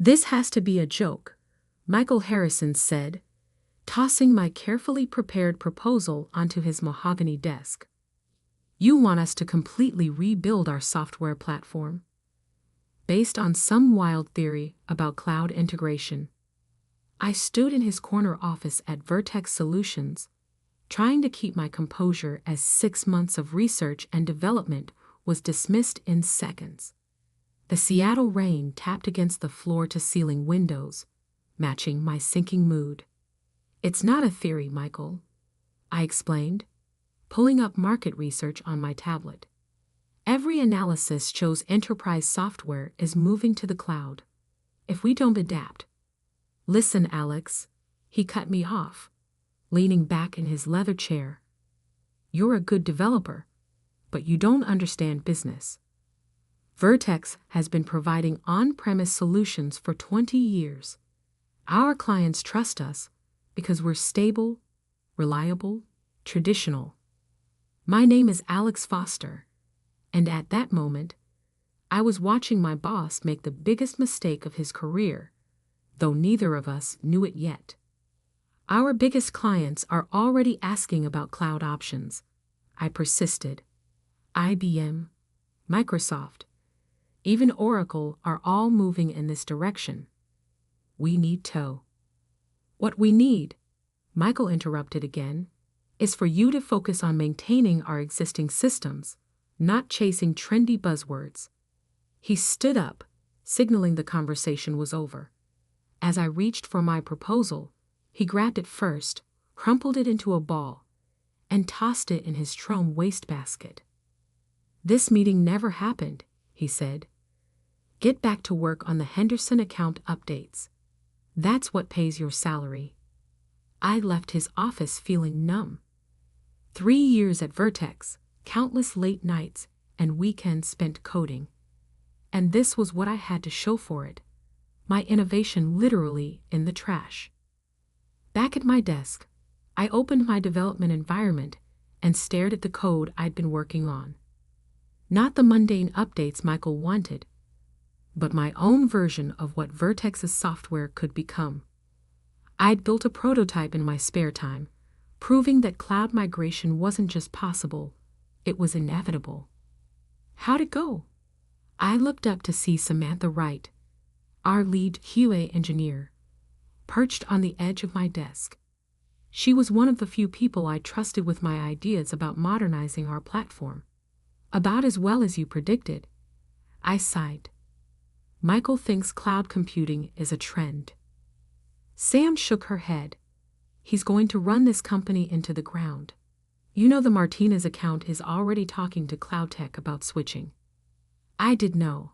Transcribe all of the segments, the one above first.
"This has to be a joke," Michael Harrison said, tossing my carefully prepared proposal onto his mahogany desk. "You want us to completely rebuild our software platform? Based on some wild theory about cloud integration." I stood in his corner office at Vertex Solutions, trying to keep my composure as 6 months of research and development was dismissed in seconds. The Seattle rain tapped against the floor-to-ceiling windows, matching my sinking mood. "It's not a theory, Michael," I explained, pulling up market research on my tablet. "Every analysis shows enterprise software is moving to the cloud. If we don't adapt—" "Listen, Alex," he cut me off, leaning back in his leather chair. "You're a good developer, but you don't understand business. Vertex has been providing on-premise solutions for 20 years. Our clients trust us because we're stable, reliable, traditional. My name is Alex Foster," and at that moment, I was watching my boss make the biggest mistake of his career, though neither of us knew it yet. "Our biggest clients are already asking about cloud options," I persisted. "IBM, Microsoft, even Oracle are all moving in this direction. We need to." "What we need," Michael interrupted again, "is for you to focus on maintaining our existing systems, not chasing trendy buzzwords." He stood up, signaling the conversation was over. As I reached for my proposal, he grabbed it first, crumpled it into a ball, and tossed it in his Trome wastebasket. "This meeting never happened," he said. "Get back to work on the Henderson account updates. That's what pays your salary." I left his office feeling numb. 3 years at Vertex, countless late nights and weekends spent coding. And this was what I had to show for it: my innovation literally in the trash. Back at my desk, I opened my development environment and stared at the code I'd been working on. Not the mundane updates Michael wanted, but my own version of what Vertex's software could become. I'd built a prototype in my spare time, proving that cloud migration wasn't just possible, it was inevitable. How'd it go? I looked up to see Samantha Wright, our lead QA engineer, perched on the edge of my desk. She was one of the few people I trusted with my ideas about modernizing our platform. "About as well as you predicted," I sighed. "Michael thinks cloud computing is a trend." Sam shook her head. "He's going to run this company into the ground. You know the Martinez account is already talking to Cloud Tech about switching." I did know.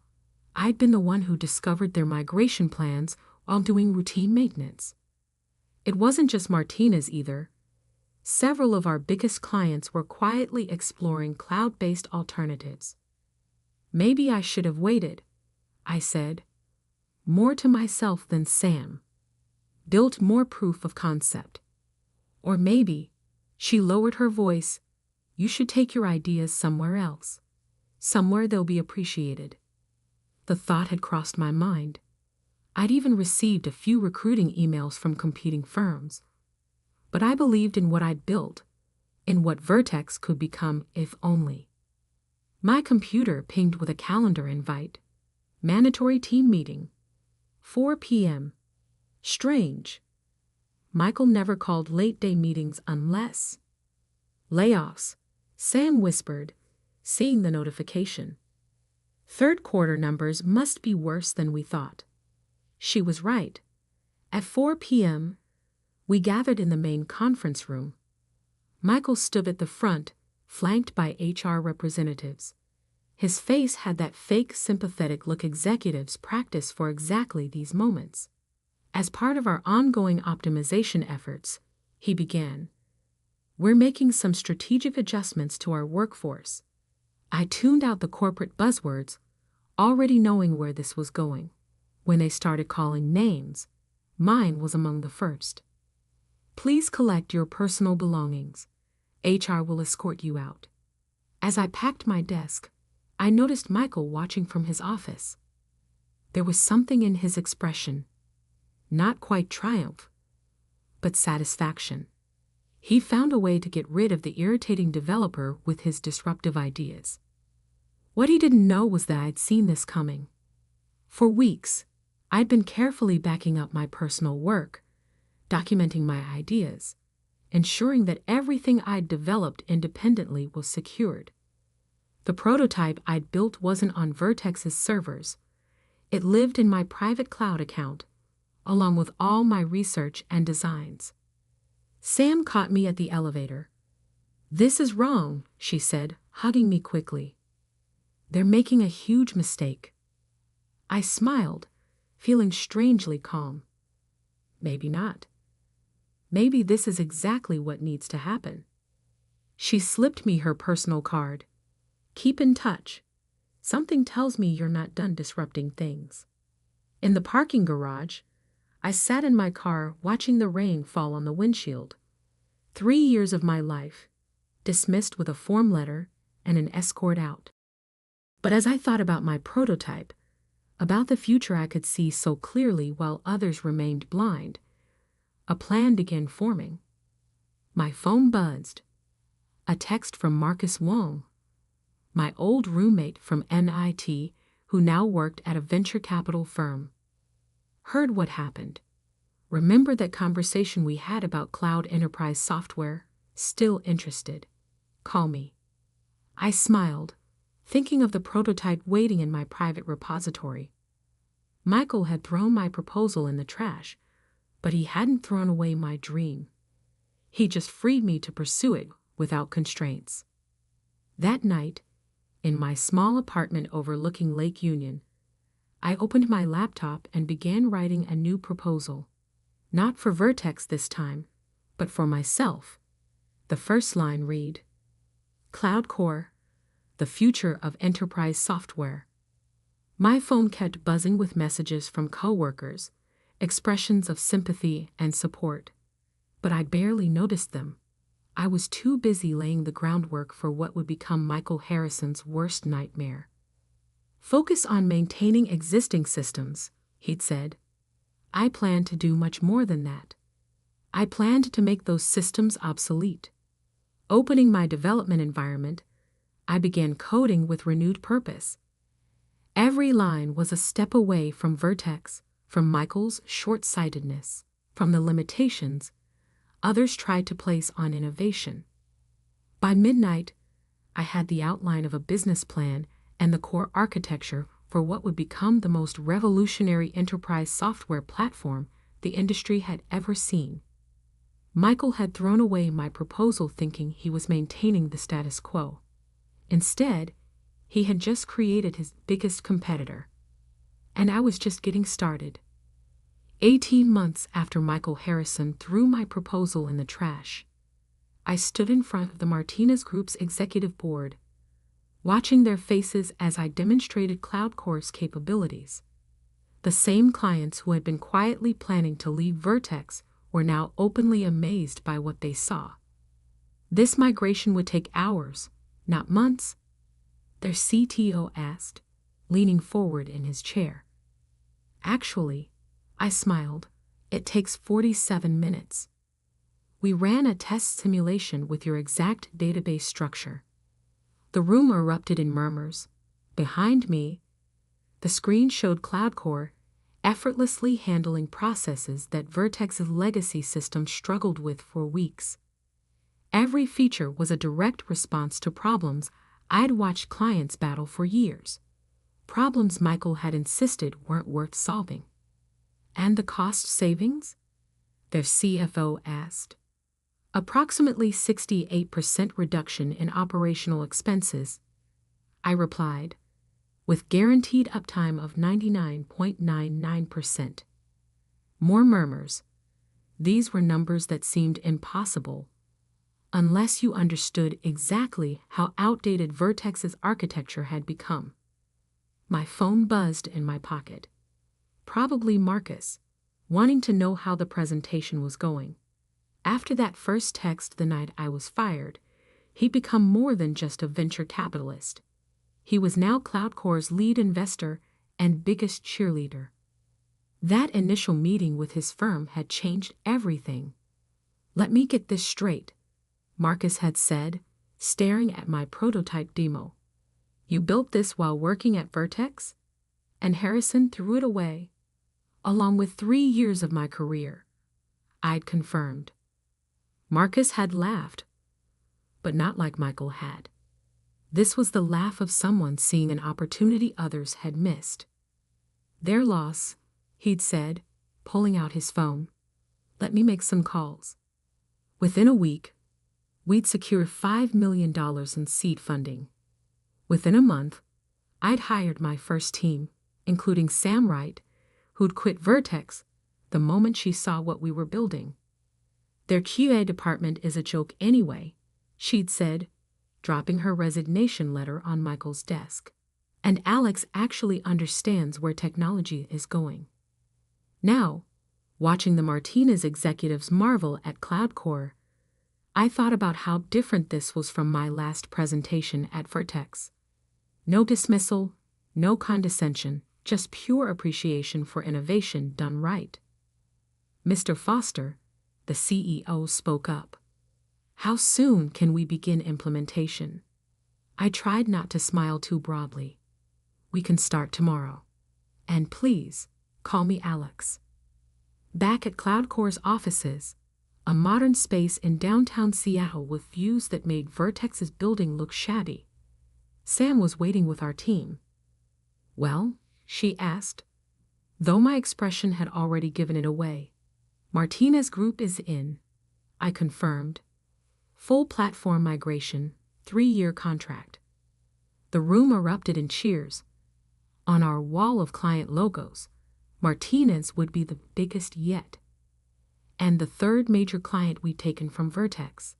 I'd been the one who discovered their migration plans while doing routine maintenance. It wasn't just Martinez either. Several of our biggest clients were quietly exploring cloud-based alternatives. "Maybe I should have waited," I said, more to myself than Sam. "Built more proof of concept. Or maybe," she lowered her voice, "you should take your ideas somewhere else. Somewhere they'll be appreciated." The thought had crossed my mind. I'd even received a few recruiting emails from competing firms. But I believed in what I'd built, in what Vertex could become if only. My computer pinged with a calendar invite. Mandatory team meeting. 4 p.m. Strange. Michael never called late-day meetings unless... "Layoffs," Sam whispered, seeing the notification. "Third quarter numbers must be worse than we thought." She was right. At 4 p.m., we gathered in the main conference room. Michael stood at the front, flanked by HR representatives. His face had that fake sympathetic look executives practice for exactly these moments. "As part of our ongoing optimization efforts," he began, "we're making some strategic adjustments to our workforce." I tuned out the corporate buzzwords, already knowing where this was going. When they started calling names, mine was among the first. "Please collect your personal belongings. HR will escort you out." As I packed my desk, I noticed Michael watching from his office. There was something in his expression, not quite triumph, but satisfaction. He found a way to get rid of the irritating developer with his disruptive ideas. What he didn't know was that I'd seen this coming. For weeks, I'd been carefully backing up my personal work, documenting my ideas, ensuring that everything I'd developed independently was secured. The prototype I'd built wasn't on Vertex's servers. It lived in my private cloud account, along with all my research and designs. Sam caught me at the elevator. "This is wrong," she said, hugging me quickly. "They're making a huge mistake." I smiled, feeling strangely calm. Maybe not. Maybe this is exactly what needs to happen. She slipped me her personal card. "Keep in touch. Something tells me you're not done disrupting things." In the parking garage, I sat in my car watching the rain fall on the windshield. 3 years of my life, dismissed with a form letter and an escort out. But as I thought about my prototype, about the future I could see so clearly while others remained blind, a plan began forming. My phone buzzed. A text from Marcus Wong, my old roommate from NIT, who now worked at a venture capital firm. "Heard what happened. Remember that conversation we had about cloud enterprise software? Still interested? Call me." I smiled, thinking of the prototype waiting in my private repository. Michael had thrown my proposal in the trash, but he hadn't thrown away my dream. He just freed me to pursue it without constraints. That night, in my small apartment overlooking Lake Union, I opened my laptop and began writing a new proposal. Not for Vertex this time, but for myself. The first line read, "Cloud Core, the future of enterprise software." My phone kept buzzing with messages from coworkers, expressions of sympathy and support. But I barely noticed them. I was too busy laying the groundwork for what would become Michael Harrison's worst nightmare. "Focus on maintaining existing systems," he'd said. I planned to do much more than that. I planned to make those systems obsolete. Opening my development environment, I began coding with renewed purpose. Every line was a step away from Vertex, from Michael's short-sightedness, from the limitations others tried to place on innovation. By midnight, I had the outline of a business plan and the core architecture for what would become the most revolutionary enterprise software platform the industry had ever seen. Michael had thrown away my proposal thinking he was maintaining the status quo. Instead, he had just created his biggest competitor. And I was just getting started. 18 months after Michael Harrison threw my proposal in the trash, I stood in front of the Martinez Group's executive board, watching their faces as I demonstrated Cloud Core's capabilities. The same clients who had been quietly planning to leave Vertex were now openly amazed by what they saw. This migration would take hours, not months, their CTO asked, leaning forward in his chair. "Actually," I smiled, "it takes 47 minutes. We ran a test simulation with your exact database structure." The room erupted in murmurs. Behind me, the screen showed Cloud Core effortlessly handling processes that Vertex's legacy system struggled with for weeks. Every feature was a direct response to problems I'd watched clients battle for years. Problems Michael had insisted weren't worth solving. "And the cost savings?" their CFO asked. "Approximately 68% reduction in operational expenses," I replied, "with guaranteed uptime of 99.99%. More murmurs. These were numbers that seemed impossible, unless you understood exactly how outdated Vertex's architecture had become. My phone buzzed in my pocket. Probably Marcus, wanting to know how the presentation was going. After that first text the night I was fired, he'd become more than just a venture capitalist. He was now Cloud Core's lead investor and biggest cheerleader. That initial meeting with his firm had changed everything. "Let me get this straight," Marcus had said, staring at my prototype demo. "You built this while working at Vertex?" And Harrison threw it away, along with 3 years of my career, I'd confirmed. Marcus had laughed, but not like Michael had. This was the laugh of someone seeing an opportunity others had missed. "Their loss," he'd said, pulling out his phone. "Let me make some calls." Within a week, we'd secured $5 million in seed funding. Within a month, I'd hired my first team, including Sam Wright, who'd quit Vertex the moment she saw what we were building. "Their QA department is a joke anyway," she'd said, dropping her resignation letter on Michael's desk. "And Alex actually understands where technology is going." Now, watching the Martinez executives marvel at CloudCore, I thought about how different this was from my last presentation at Vertex. No dismissal, no condescension, just pure appreciation for innovation done right. "Mr. Foster," the CEO spoke up. "How soon can we begin implementation?" I tried not to smile too broadly. "We can start tomorrow. And please, call me Alex." Back at CloudCore's offices, a modern space in downtown Seattle with views that made Vertex's building look shabby, Sam was waiting with our team. "Well?" she asked, though my expression had already given it away. "Martinez Group is in," I confirmed. "Full platform migration, 3-year contract." The room erupted in cheers. On our wall of client logos, Martinez would be the biggest yet, and the 3rd major client we'd taken from Vertex.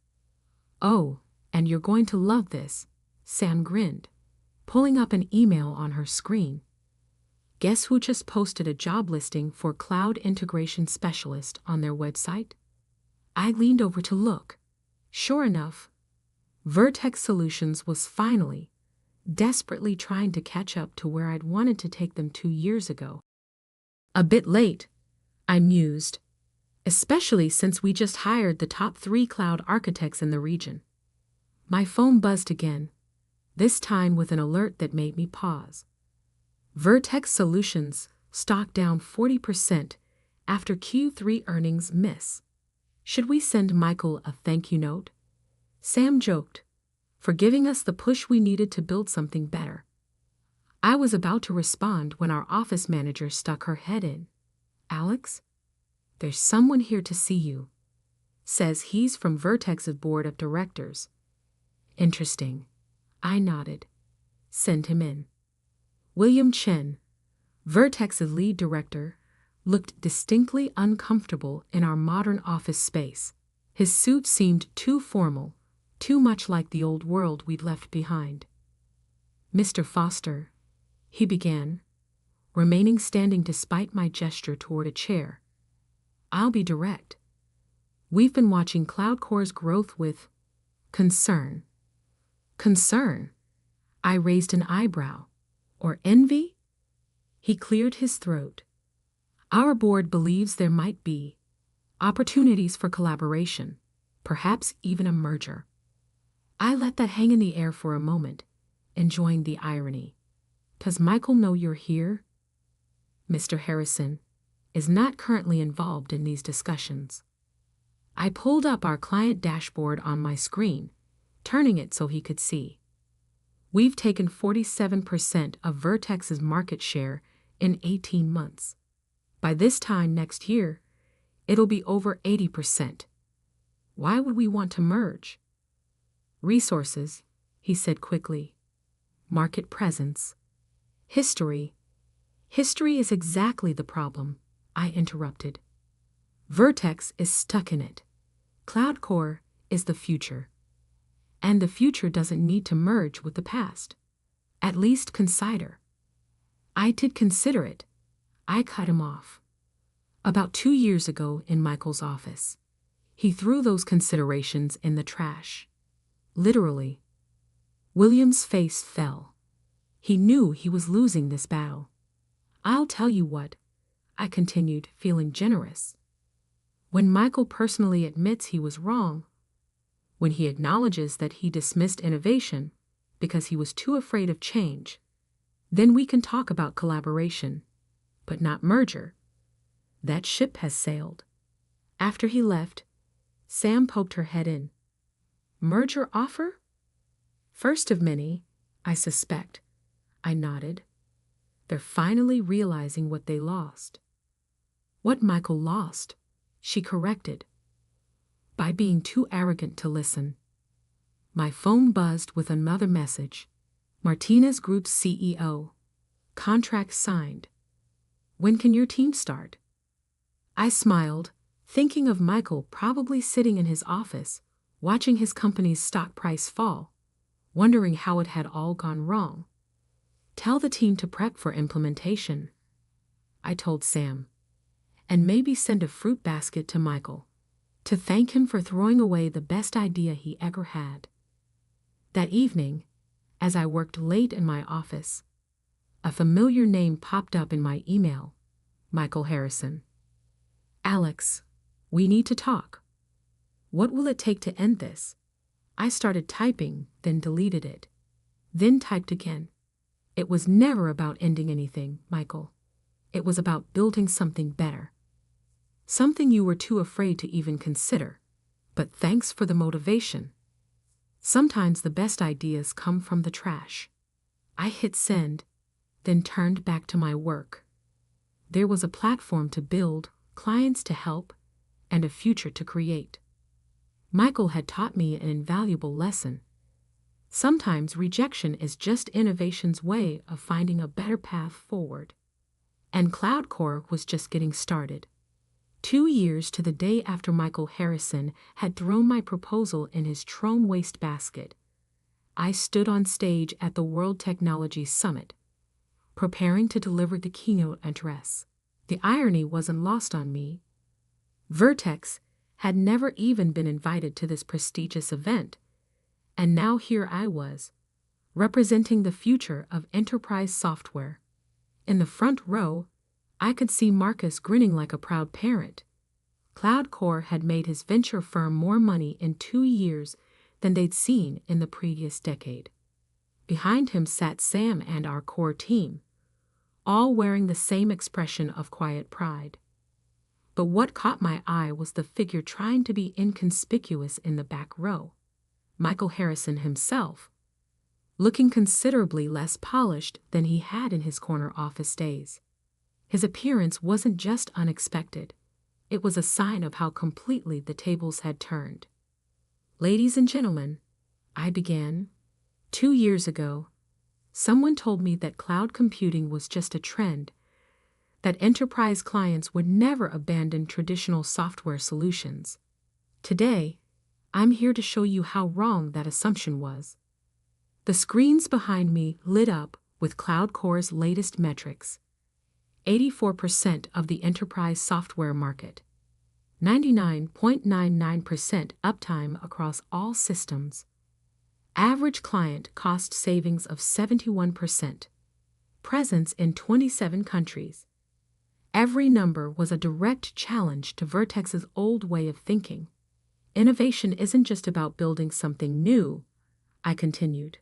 "Oh, and you're going to love this," Sam grinned, pulling up an email on her screen. "Guess who just posted a job listing for Cloud Integration Specialist on their website?" I leaned over to look. Sure enough, Vertex Solutions was finally, desperately trying to catch up to where I'd wanted to take them 2 years ago. "A bit late," I mused, "especially since we just hired the top 3 cloud architects in the region." My phone buzzed again, this time with an alert that made me pause. Vertex Solutions stock down 40% after Q3 earnings miss. "Should we send Michael a thank you note?" Sam joked, "for giving us the push we needed to build something better." I was about to respond when our office manager stuck her head in. "Alex, there's someone here to see you. Says he's from Vertex's board of directors." "Interesting." I nodded. "Send him in." William Chen, Vertex's lead director, looked distinctly uncomfortable in our modern office space. His suit seemed too formal, too much like the old world we'd left behind. "Mr. Foster," he began, remaining standing despite my gesture toward a chair. "I'll be direct. We've been watching CloudCore's growth with concern." "Concern?" I raised an eyebrow. "Or envy?" He cleared his throat. "Our board believes there might be opportunities for collaboration, perhaps even a merger." I let that hang in the air for a moment, enjoying the irony. "Does Michael know you're here?" "Mr. Harrison is not currently involved in these discussions." I pulled up our client dashboard on my screen, turning it so he could see. "We've taken 47% of Vertex's market share in 18 months. By this time next year, it'll be over 80%. Why would we want to merge?" "Resources," he said quickly. "Market presence. History." "History is exactly the problem," I interrupted. "Vertex is stuck in it. CloudCore is the future. And the future doesn't need to merge with the past. At least consider." "I did consider it," I cut him off. "About 2 years ago in Michael's office. He threw those considerations in the trash. Literally." William's face fell. He knew he was losing this battle. I'll tell you what, I continued, feeling generous. When Michael personally admits he was wrong, when he acknowledges that he dismissed innovation because he was too afraid of change, then we can talk about collaboration, but not merger. That ship has sailed. After he left, Sam poked her head in. Merger offer? First of many, I suspect. I nodded. They're finally realizing what they lost. What Michael lost, she corrected. By being too arrogant to listen. My phone buzzed with another message. Martinez Group's CEO. Contract signed. When can your team start? I smiled, thinking of Michael probably sitting in his office, watching his company's stock price fall, wondering how it had all gone wrong. Tell the team to prep for implementation, I told Sam, and maybe send a fruit basket to Michael, to thank him for throwing away the best idea he ever had. That evening, as I worked late in my office, a familiar name popped up in my email, Michael Harrison. Alex, we need to talk. What will it take to end this? I started typing, then deleted it. Then typed again. It was never about ending anything, Michael. It was about building something better. Something you were too afraid to even consider. But thanks for the motivation. Sometimes the best ideas come from the trash. I hit send, then turned back to my work. There was a platform to build, clients to help, and a future to create. Michael had taught me an invaluable lesson. Sometimes rejection is just innovation's way of finding a better path forward. And CloudCore was just getting started. 2 years to the day after Michael Harrison had thrown my proposal in his Trome wastebasket, I stood on stage at the World Technology Summit, preparing to deliver the keynote address. The irony wasn't lost on me. Vertex had never even been invited to this prestigious event, and now here I was, representing the future of enterprise software. In the front row, I could see Marcus grinning like a proud parent. CloudCore had made his venture firm more money in 2 years than they'd seen in the previous decade. Behind him sat Sam and our core team, all wearing the same expression of quiet pride. But what caught my eye was the figure trying to be inconspicuous in the back row, Michael Harrison himself, looking considerably less polished than he had in his corner office days. His appearance wasn't just unexpected, it was a sign of how completely the tables had turned. Ladies and gentlemen, I began. 2 years ago, someone told me that cloud computing was just a trend, that enterprise clients would never abandon traditional software solutions. Today, I'm here to show you how wrong that assumption was. The screens behind me lit up with CloudCore's latest metrics. 84% of the enterprise software market, 99.99% uptime across all systems, average client cost savings of 71%, presence in 27 countries. Every number was a direct challenge to Vertex's old way of thinking. Innovation isn't just about building something new, I continued.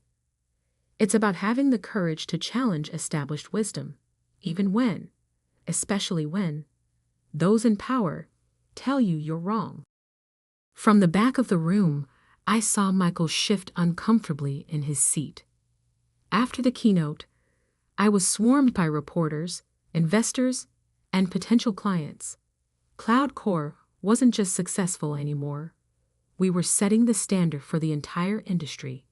It's about having the courage to challenge established wisdom, especially when, those in power tell you you're wrong. From the back of the room, I saw Michael shift uncomfortably in his seat. After the keynote, I was swarmed by reporters, investors, and potential clients. CloudCore wasn't just successful anymore. We were setting the standard for the entire industry.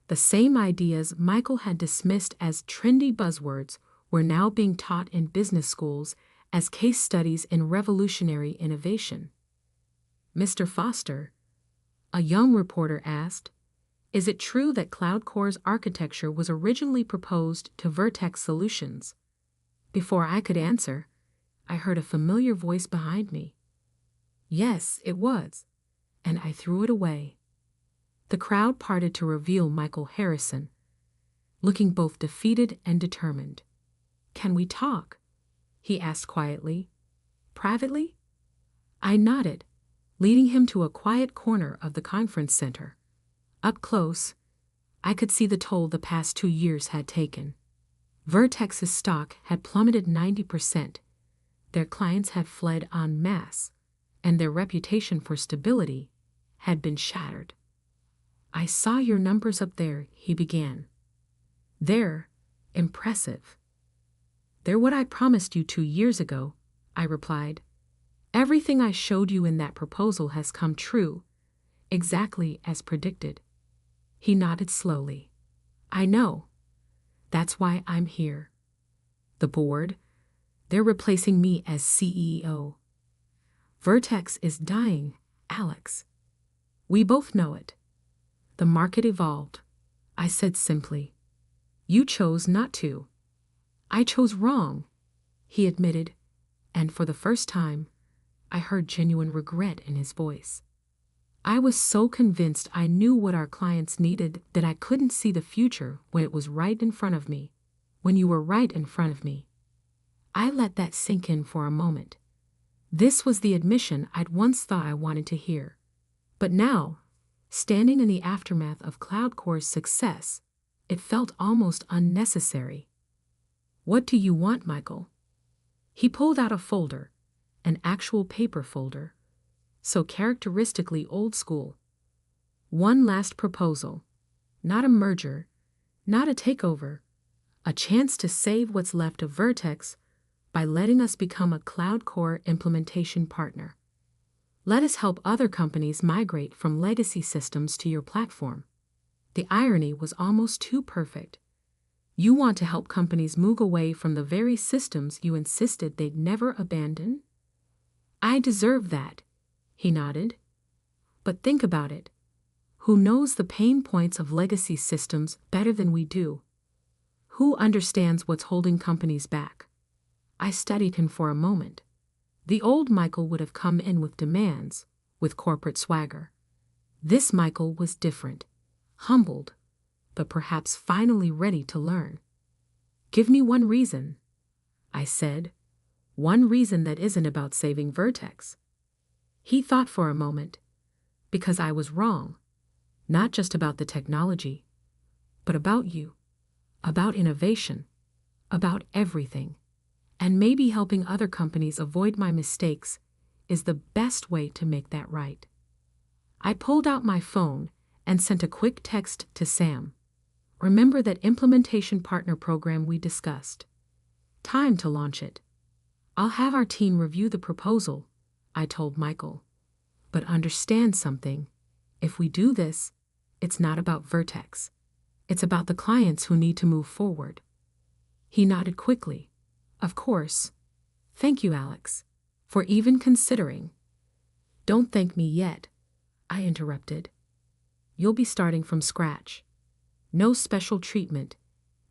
The same ideas Michael had dismissed as trendy buzzwords were now being taught in business schools as case studies in revolutionary innovation. Mr. Foster, a young reporter asked, is it true that CloudCore's architecture was originally proposed to Vertex Solutions? Before I could answer, I heard a familiar voice behind me. Yes, it was, and I threw it away. The crowd parted to reveal Michael Harrison, looking both defeated and determined. "Can we talk?" he asked quietly. "Privately?" I nodded, leading him to a quiet corner of the conference center. Up close, I could see the toll the past 2 years had taken. Vertex's stock had plummeted 90%. Their clients had fled en masse, and their reputation for stability had been shattered. "I saw your numbers up there," he began. "They're impressive." "They're what I promised you 2 years ago," I replied. "Everything I showed you in that proposal has come true, exactly as predicted." He nodded slowly. "I know. That's why I'm here. The board, they're replacing me as CEO. Vertex is dying, Alex. We both know it. The market evolved," I said simply. "You chose not to." "I chose wrong," he admitted, and for the first time, I heard genuine regret in his voice. "I was so convinced I knew what our clients needed that I couldn't see the future when it was right in front of me, when you were right in front of me." I let that sink in for a moment. This was the admission I'd once thought I wanted to hear. But now, standing in the aftermath of CloudCore's success, it felt almost unnecessary. "What do you want, Michael?" He pulled out a folder, an actual paper folder, so characteristically old school. "One last proposal. Not a merger, not a takeover. A chance to save what's left of Vertex by letting us become a CloudCore implementation partner. Let us help other companies migrate from legacy systems to your platform." The irony was almost too perfect. You want to help companies move away from the very systems you insisted they'd never abandon? "I deserve that," he nodded. "But think about it. Who knows the pain points of legacy systems better than we do? Who understands what's holding companies back?" I studied him for a moment. The old Michael would have come in with demands, with corporate swagger. This Michael was different, humbled, but perhaps finally ready to learn. "Give me one reason," I said. "One reason that isn't about saving Vertex." He thought for a moment. "Because I was wrong. Not just about the technology, but about you, about innovation, about everything. And maybe helping other companies avoid my mistakes is the best way to make that right." I pulled out my phone and sent a quick text to Sam. "Remember that implementation partner program we discussed? Time to launch it. I'll have our team review the proposal," I told Michael. "But understand something. If we do this, it's not about Vertex. It's about the clients who need to move forward." He nodded quickly. "Of course. Thank you, Alex, for even considering." "Don't thank me yet," I interrupted. "You'll be starting from scratch. No special treatment,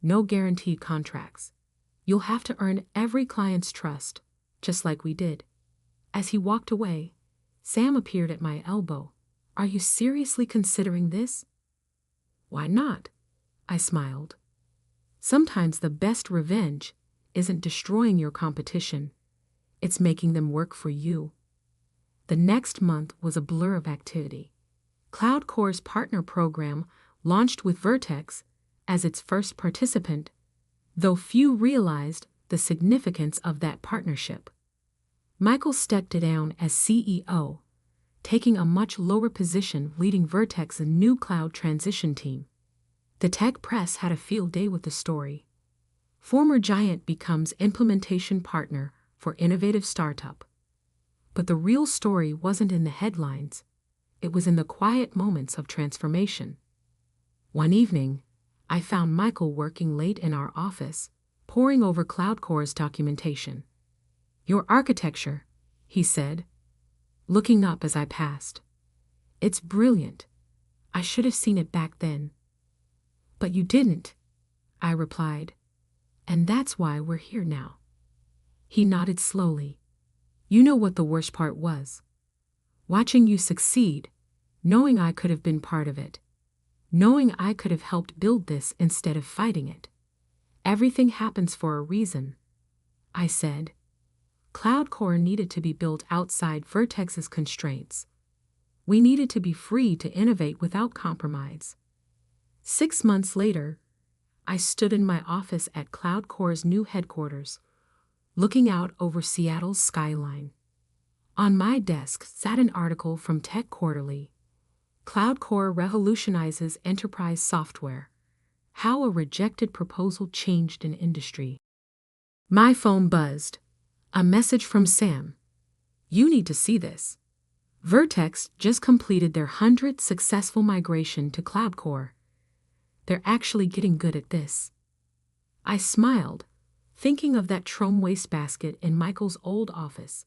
no guaranteed contracts. You'll have to earn every client's trust, just like we did." As he walked away, Sam appeared at my elbow. "Are you seriously considering this?" "Why not?" I smiled. "Sometimes the best revenge isn't destroying your competition, it's making them work for you." The next month was a blur of activity. CloudCore's partner program launched with Vertex as its first participant, though few realized the significance of that partnership. Michael stepped down as CEO, taking a much lower position leading Vertex's new cloud transition team. The tech press had a field day with the story. Former giant becomes implementation partner for innovative startup. But the real story wasn't in the headlines. It was in the quiet moments of transformation. One evening, I found Michael working late in our office, poring over CloudCore's documentation. "Your architecture," he said, looking up as I passed. "It's brilliant. I should have seen it back then." "But you didn't," I replied. "And that's why we're here now." He nodded slowly. "You know what the worst part was? Watching you succeed, knowing I could have been part of it, knowing I could have helped build this instead of fighting it. Everything happens for a reason, I said. Cloud Core needed to be built outside Vertex's constraints. We needed to be free to innovate without compromise. 6 months later, I stood in my office at Cloud Core's new headquarters, looking out over Seattle's skyline. On my desk sat an article from Tech Quarterly. Cloud Core revolutionizes enterprise software. How a rejected proposal changed an industry. My phone buzzed. A message from Sam. You need to see this. Vertex just completed their 100th successful migration to Cloud Core. They're actually getting good at this. I smiled, thinking of that Trome wastebasket in Michael's old office.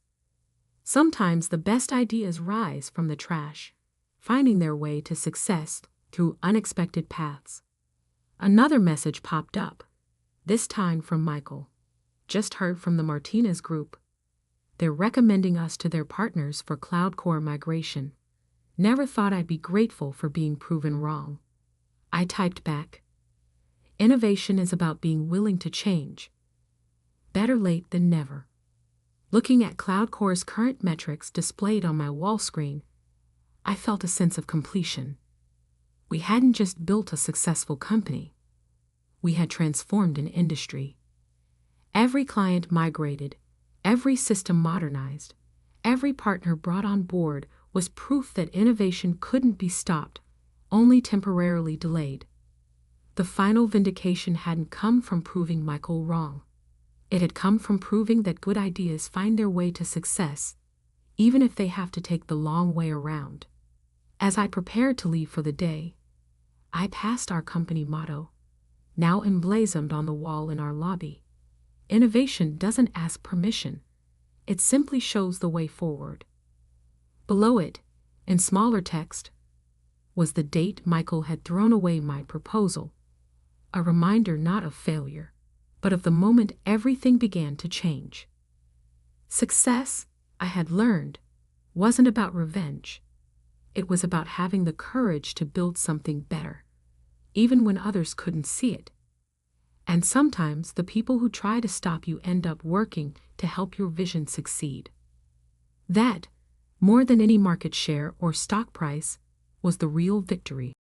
Sometimes the best ideas rise from the trash, finding their way to success through unexpected paths. Another message popped up, this time from Michael. Just heard from the Martinez Group. They're recommending us to their partners for Cloud Core migration. Never thought I'd be grateful for being proven wrong. I typed back. Innovation is about being willing to change. Better late than never. Looking at Cloud Core's current metrics displayed on my wall screen, I felt a sense of completion. We hadn't just built a successful company. We had transformed an industry. Every client migrated, every system modernized, every partner brought on board was proof that innovation couldn't be stopped, only temporarily delayed. The final vindication hadn't come from proving Michael wrong. It had come from proving that good ideas find their way to success, even if they have to take the long way around. As I prepared to leave for the day, I passed our company motto, now emblazoned on the wall in our lobby. Innovation doesn't ask permission. It simply shows the way forward. Below it, in smaller text, was the date Michael had thrown away my proposal, a reminder not of failure, but of the moment everything began to change. Success, I had learned, wasn't about revenge. It was about having the courage to build something better, even when others couldn't see it. And sometimes the people who try to stop you end up working to help your vision succeed. That, more than any market share or stock price, was the real victory.